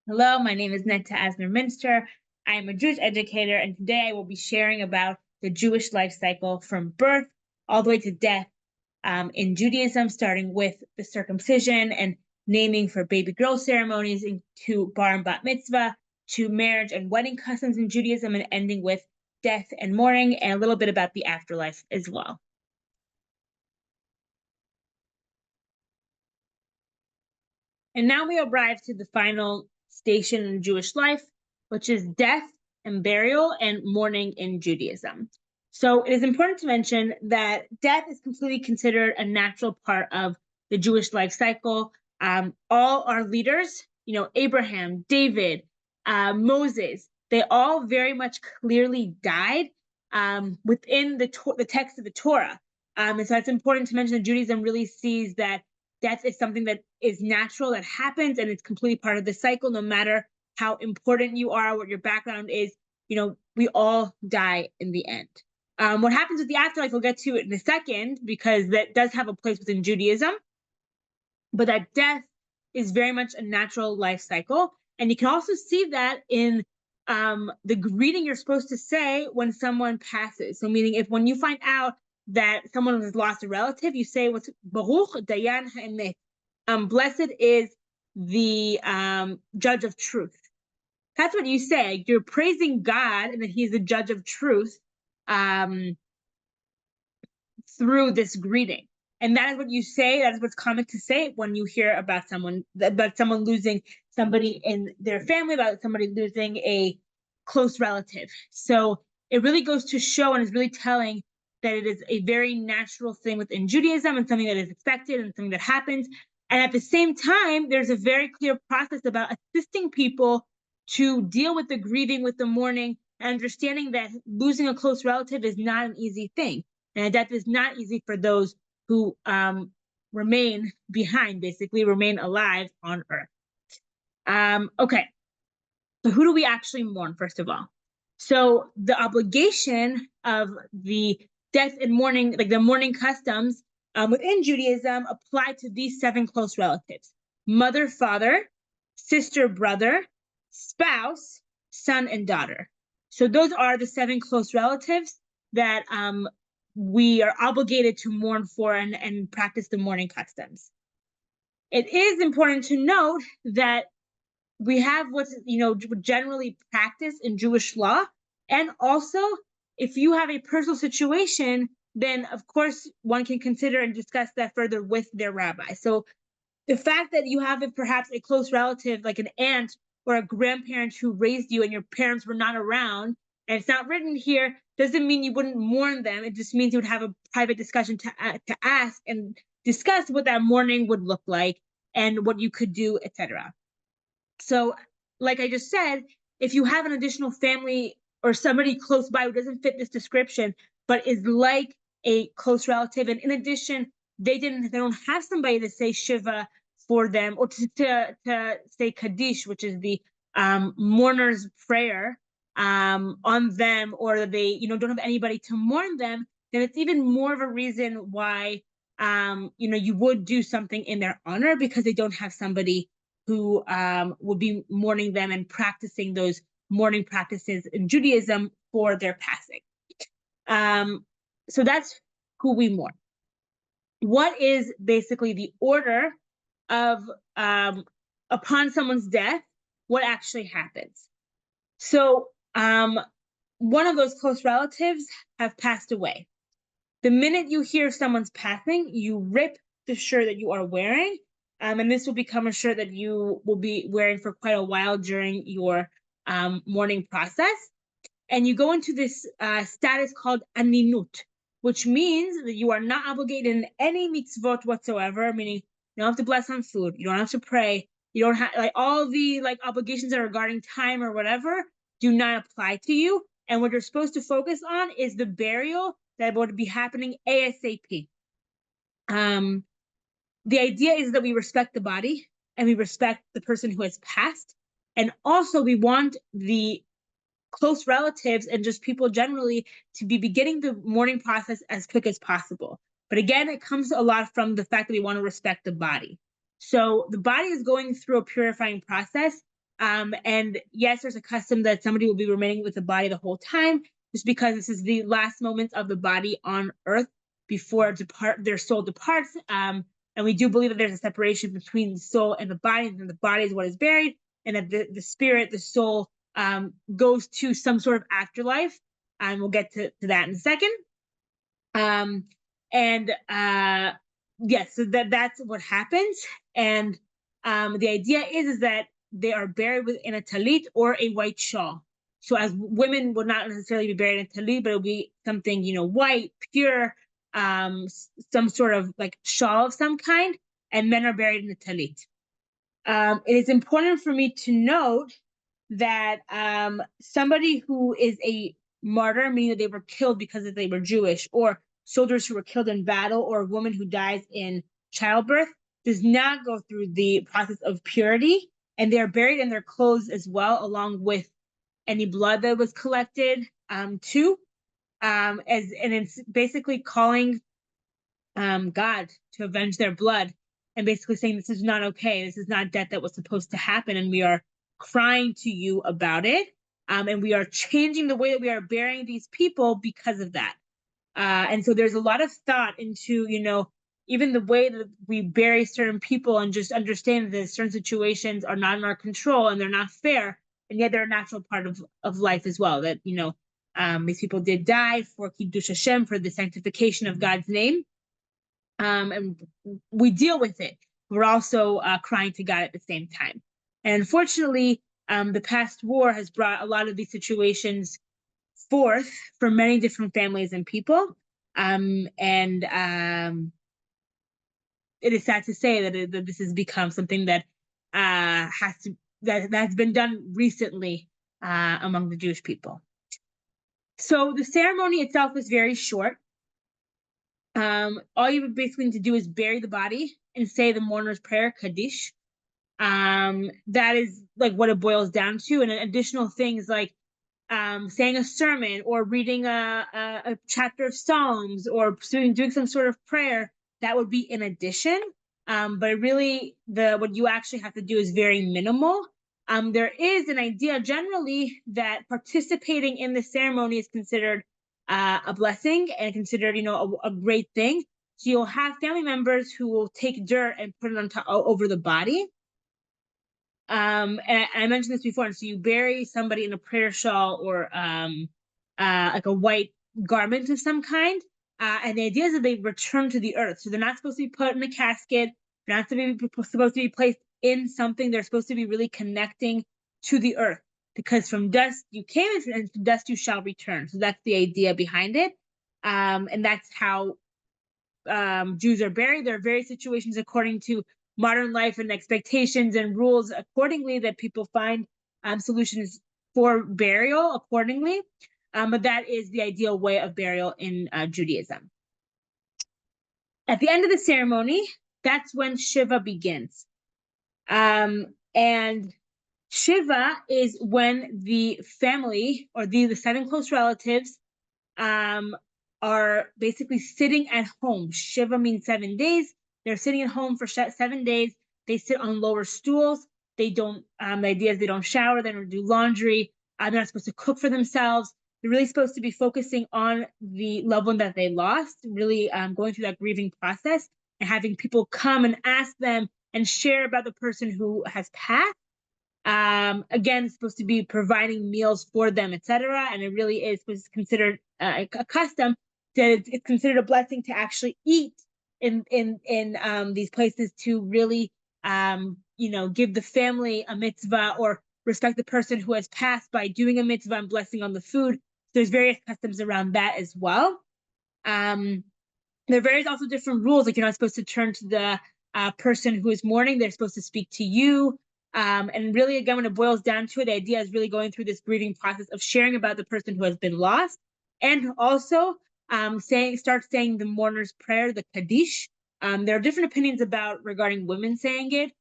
Hello, my name is Netta Asner-Minster. I am a Jewish educator, and today I will be sharing about the Jewish life cycle from birth all the way to death in Judaism, starting with the circumcision and naming for baby girl ceremonies, to bar and bat mitzvah, to marriage and wedding customs in Judaism, and ending with death and mourning, and a little bit about the afterlife as well. And now we arrive to the final station in Jewish life, which is death and burial and mourning in Judaism. So it is important to mention that death is completely considered a natural part of the Jewish life cycle. All our leaders, Abraham, David, Moses, they all very much clearly died within the text of the Torah. And so it's important to mention that Judaism really sees that death is something that is natural, that happens, and it's completely part of the cycle, no matter how important you are, what your background is. We all die in the end. What happens with the afterlife, we'll get to it in a second, because that does have a place within Judaism, but that death is very much a natural life cycle. And you can also see that in the greeting you're supposed to say when someone passes. So meaning when you find out that someone has lost a relative, you say what's Baruch Dayan Ha'emet. Blessed is the judge of truth. That's what you say. You're praising God and that He's the judge of truth through this greeting. And that is what you say. That is what's common to say when you hear about someone losing somebody in their family, about somebody losing a close relative. So it really goes to show and is really telling that it is a very natural thing within Judaism and something that is expected and something that happens. And at the same time, there's a very clear process about assisting people to deal with the grieving, with the mourning, and understanding that losing a close relative is not an easy thing. And death is not easy for those who remain behind, basically remain alive on earth. Okay, so who do we actually mourn, first of all? So the obligation of the death and mourning, like the mourning customs within Judaism, apply to these 7 close relatives: mother, father, sister, brother, spouse, son, and daughter. So those are the 7 close relatives that we are obligated to mourn for and practice the mourning customs. It is important to note that we have what's generally practiced in Jewish law, and also if you have a personal situation, then of course one can consider and discuss that further with their rabbi. So the fact that you have perhaps a close relative like an aunt or a grandparent who raised you and your parents were not around, and it's not written here, doesn't mean you wouldn't mourn them. It just means you would have a private discussion to ask and discuss what that mourning would look like and what you could do, etc. So, like I just said, if you have an additional family or somebody close by who doesn't fit this description, but is like a close relative, and in addition, they don't have somebody to say Shiva for them, or to say Kaddish, which is the mourner's prayer on them, or they don't have anybody to mourn them, then it's even more of a reason why you would do something in their honor, because they don't have somebody who would be mourning them and practicing those mourning practices in Judaism for their passing. So that's who we mourn. What is basically the order of upon someone's death, what actually happens? So one of those close relatives have passed away. The minute you hear someone's passing, you rip the shirt that you are wearing, and this will become a shirt that you will be wearing for quite a while during your mourning process. And you go into this status called aninut, which means that you are not obligated in any mitzvot whatsoever, meaning you don't have to bless on food, you don't have to pray, you don't have all the obligations that are regarding time or whatever do not apply to you. And what you're supposed to focus on is the burial that would be happening ASAP. The idea is that we respect the body and we respect the person who has passed. And also we want the close relatives and just people generally to be beginning the mourning process as quick as possible. But again, it comes a lot from the fact that we want to respect the body. So the body is going through a purifying process. And yes, there's a custom that somebody will be remaining with the body the whole time, just because this is the last moments of the body on earth before their soul departs. And we do believe that there's a separation between the soul and the body, and the body is what is buried, and that the spirit, the soul, goes to some sort of afterlife. And we'll get to that in a second. Yes, so that's what happens. And the idea is that they are buried within a talit or a white shawl. So as women would not necessarily be buried in a talit, but it'll be something, white, pure, some sort of like shawl of some kind, and men are buried in a talit. It is important for me to note that somebody who is a martyr, meaning that they were killed because they were Jewish, or soldiers who were killed in battle, or a woman who dies in childbirth, does not go through the process of purity, and they are buried in their clothes as well, along with any blood that was collected too. And it's basically calling God to avenge their blood, and basically saying this is not okay. This is not death that was supposed to happen, and we are crying to you about it. And we are changing the way that we are burying these people because of that. And so there's a lot of thought into, even the way that we bury certain people, and just understand that certain situations are not in our control and they're not fair, and yet they're a natural part of life as well. That, these people did die for Kiddush Hashem, for the sanctification of God's name. And we deal with it. We're also crying to God at the same time. And unfortunately, the past war has brought a lot of these situations forth for many different families and people. It is sad to say that this has become something that that's been done recently among the Jewish people. So the ceremony itself is very short. All you basically need to do is bury the body and say the mourner's prayer, Kaddish. That is like what it boils down to. And additional things like saying a sermon, or reading a chapter of Psalms, or doing some sort of prayer, that would be in addition. But really, what you actually have to do is very minimal. There is an idea generally that participating in the ceremony is considered a blessing, and considered, a great thing. So you'll have family members who will take dirt and put it on top over the body. And I mentioned this before. And so you bury somebody in a prayer shawl, or like a white garment of some kind. And the idea is that they return to the earth. So they're not supposed to be put in a casket. They're not supposed to be placed in something. They're supposed to be really connecting to the earth, because from dust you came, and to dust you shall return. So that's the idea behind it. And that's how Jews are buried. There are various situations according to modern life and expectations and rules accordingly that people find solutions for burial accordingly. But that is the ideal way of burial in Judaism. At the end of the ceremony, that's when Shiva begins. And Shiva is when the family, or the 7 close relatives, are basically sitting at home. Shiva means 7 days. They're sitting at home for 7 days. They sit on lower stools. They don't, the idea is they don't shower, they don't do laundry. They're not supposed to cook for themselves. They're really supposed to be focusing on the loved one that they lost, really going through that grieving process, and having people come and ask them and share about the person who has passed. Again, it's supposed to be providing meals for them, etc. And it really is considered a custom. It's considered a blessing to actually eat in these places, to really give the family a mitzvah, or respect the person who has passed by doing a mitzvah and blessing on the food. There's various customs around that as well. There are various also different rules, like you're not supposed to turn to the person who is mourning. They're supposed to speak to you. And really, again, when it boils down to it, the idea is really going through this grieving process of sharing about the person who has been lost, and also start saying the mourner's prayer, the Kaddish. There are different opinions regarding women saying it.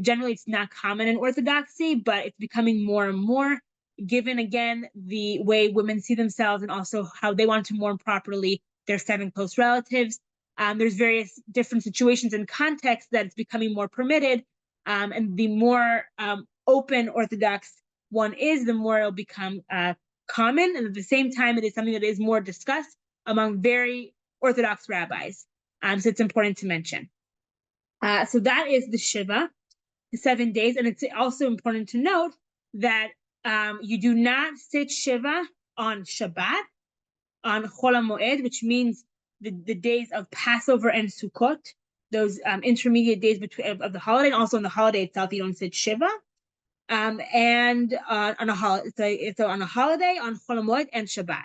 Generally, it's not common in Orthodoxy, but it's becoming more and more, given, again, the way women see themselves, and also how they want to mourn properly their 7 close relatives. There's various different situations and contexts that it's becoming more permitted. And the more open Orthodox one is, the more it'll become common. And at the same time, it is something that is more discussed among very Orthodox rabbis. So it's important to mention. So that is the Shiva, the 7 days. And it's also important to note that you do not sit Shiva on Shabbat, on Chol HaMoed, which means the days of Passover and Sukkot, those intermediate days between of the holiday, and also on the holiday itself, you don't sit Shiva. And on a holiday, so on a holiday, on Chol HaMoed and Shabbat.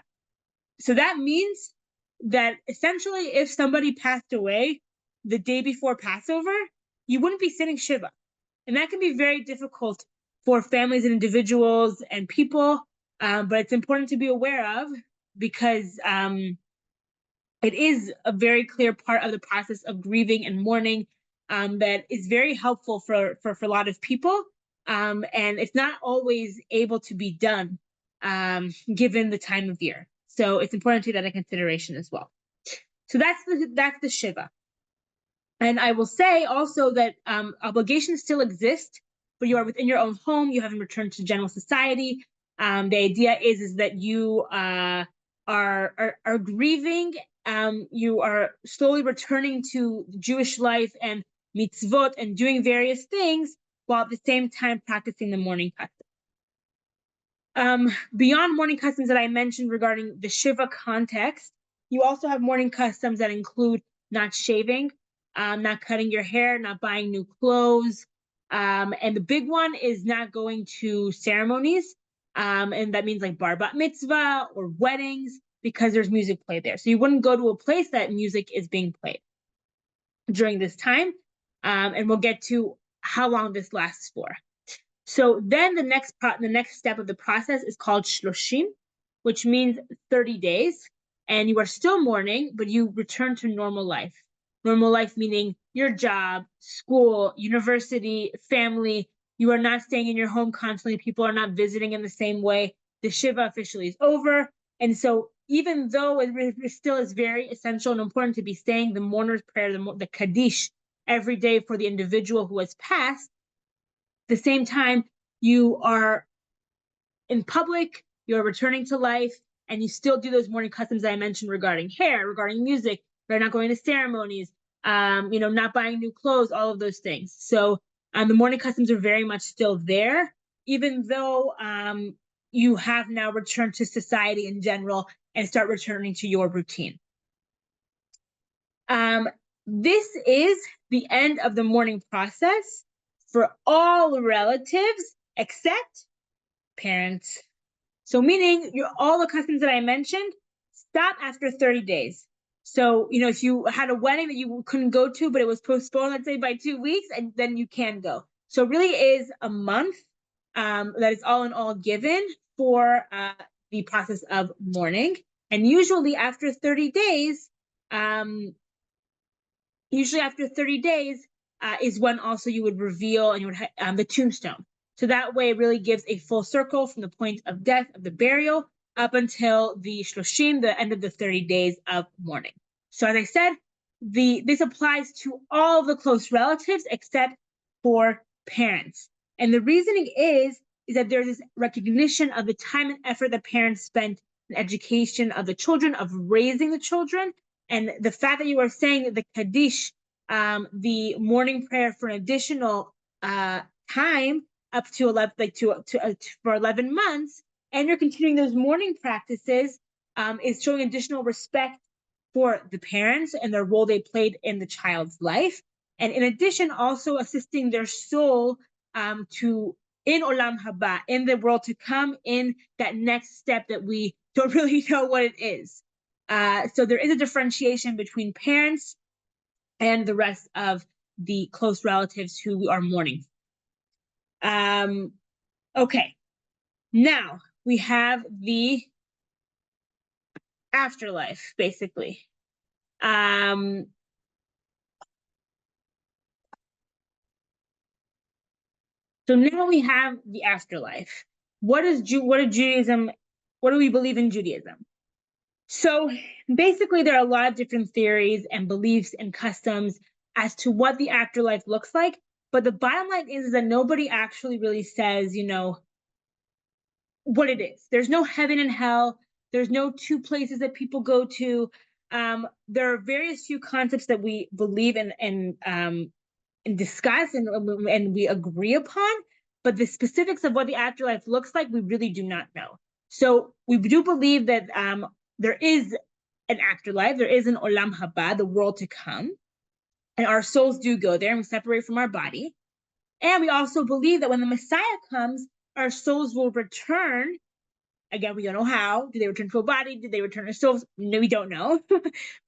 So that means that essentially, if somebody passed away the day before Passover, you wouldn't be sitting Shiva. And that can be very difficult for families and individuals and people, but it's important to be aware of because it is a very clear part of the process of grieving and mourning that is very helpful for a lot of people. And it's not always able to be done given the time of year. So it's important to take that into consideration as well. So that's the Shiva. And I will say also that obligations still exist, but you are within your own home. You haven't returned to general society. The idea is that you are grieving. You are slowly returning to Jewish life and mitzvot and doing various things while at the same time practicing the mourning custom. Beyond mourning customs that I mentioned regarding the Shiva context, you also have mourning customs that include not shaving, not cutting your hair, not buying new clothes. And the big one is not going to ceremonies. And that means like bar bat mitzvah or weddings, because there's music played there. So you wouldn't go to a place that music is being played during this time. And we'll get to how long this lasts for. So then the next step of the process is called shloshim, which means 30 days. And you are still mourning, but you return to normal life. Normal life meaning your job, school, university, family. You are not staying in your home constantly. People are not visiting in the same way. The Shiva officially is over. And so even though it still is very essential and important to be saying the mourner's prayer, the Kaddish, every day for the individual who has passed, at the same time, you are in public, you're returning to life, and you still do those mourning customs that I mentioned regarding hair, regarding music, they're not going to ceremonies, not buying new clothes, all of those things. So the mourning customs are very much still there, even though you have now returned to society in general and start returning to your routine. This is the end of the mourning process for all relatives except parents. So meaning all the customs that I mentioned stop after 30 days. So, if you had a wedding that you couldn't go to, but it was postponed, let's say by 2 weeks, and then you can go. So it really is a month that is all in all given for the process of mourning. And usually after 30 days, is when also you would reveal and you would the tombstone. So that way it really gives a full circle from the point of death, of the burial, up until the shloshim, the end of the 30 days of mourning. So as I said, this applies to all the close relatives except for parents. And the reasoning is that there's this recognition of the time and effort that parents spent in education of the children, of raising the children, and the fact that you are saying the Kaddish, the mourning prayer for an additional time up to 11, for 11 months, and you're continuing those mourning practices, is showing additional respect for the parents and their role they played in the child's life. And in addition, also assisting their soul to in Olam Haba, in the world to come, in that next step that we don't really know what it is. So there is a differentiation between parents and the rest of the close relatives who we are mourning. Okay, now we have the afterlife, basically. So now we have the afterlife. What do we believe in Judaism? So basically, there are a lot of different theories and beliefs and customs as to what the afterlife looks like. But the bottom line is that nobody actually really says, what it is. There's no heaven and hell. There's no two places that people go to. There are various few concepts that we believe in and discuss and we agree upon, but the specifics of what the afterlife looks like, we really do not know. So we do believe that there is an afterlife, there is an olam haba, the world to come, and our souls do go there and we separate from our body. And we also believe that when the Messiah comes, our souls will return. Again, we don't know how. Do they return to a body? Did they return to souls? No, we don't know.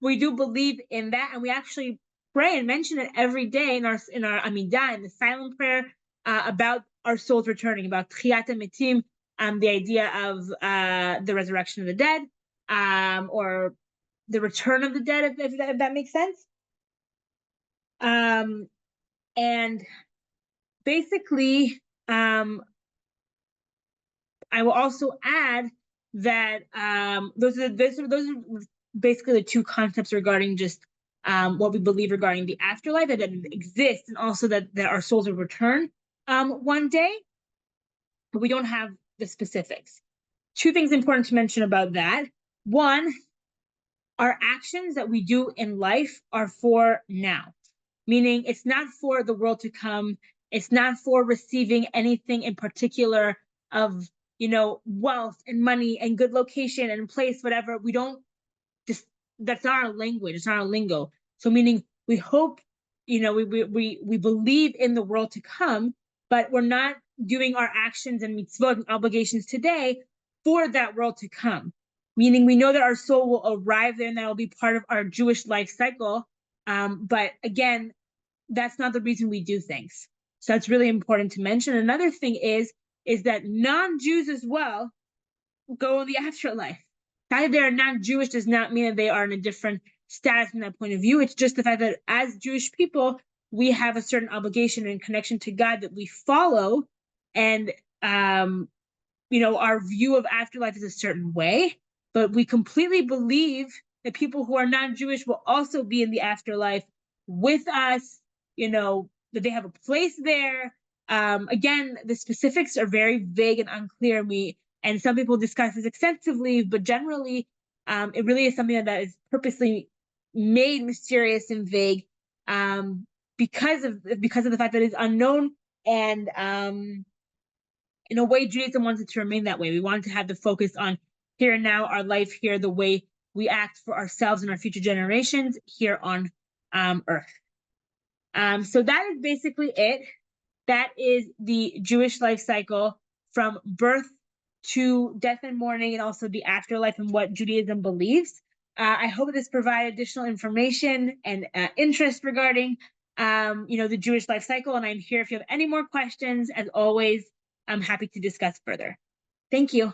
We do believe in that, and we actually pray and mention it every day in our Amidah, in the silent prayer, about our souls returning, about Tchiyat HaMetim, the idea of the resurrection of the dead, or the return of the dead, if that makes sense. And basically, I will also add that those are basically the two concepts regarding just what we believe regarding the afterlife, that it exists, and also that our souls will return one day, but we don't have the specifics. Two things important to mention about that. One, our actions that we do in life are for now, meaning it's not for the world to come. It's not for receiving anything in particular of wealth and money and good location and place, whatever. We don't just, that's not our language, it's not our lingo. So meaning we hope, we believe in the world to come, but we're not doing our actions and mitzvot and obligations today for that world to come. Meaning we know that our soul will arrive there and that will be part of our Jewish life cycle. But again, that's not the reason we do things. So that's really important to mention. Another thing is that non-Jews as well go in the afterlife. The fact that they are non-Jewish does not mean that they are in a different status from that point of view. It's just the fact that as Jewish people, we have a certain obligation and connection to God that we follow. And, our view of afterlife is a certain way. But we completely believe that people who are non-Jewish will also be in the afterlife with us, that they have a place there. Again, the specifics are very vague and unclear. And some people discuss this extensively, but generally, it really is something that is purposely made mysterious and vague because of the fact that it's unknown. And in a way, Judaism wants it to remain that way. We want to have the focus on here and now, our life here, the way we act for ourselves and our future generations here on earth. So that is basically it. That is the Jewish life cycle from birth to death and mourning, and also the afterlife and what Judaism believes. I hope this provided additional information and interest regarding, the Jewish life cycle. And I'm here if you have any more questions. As always, I'm happy to discuss further. Thank you.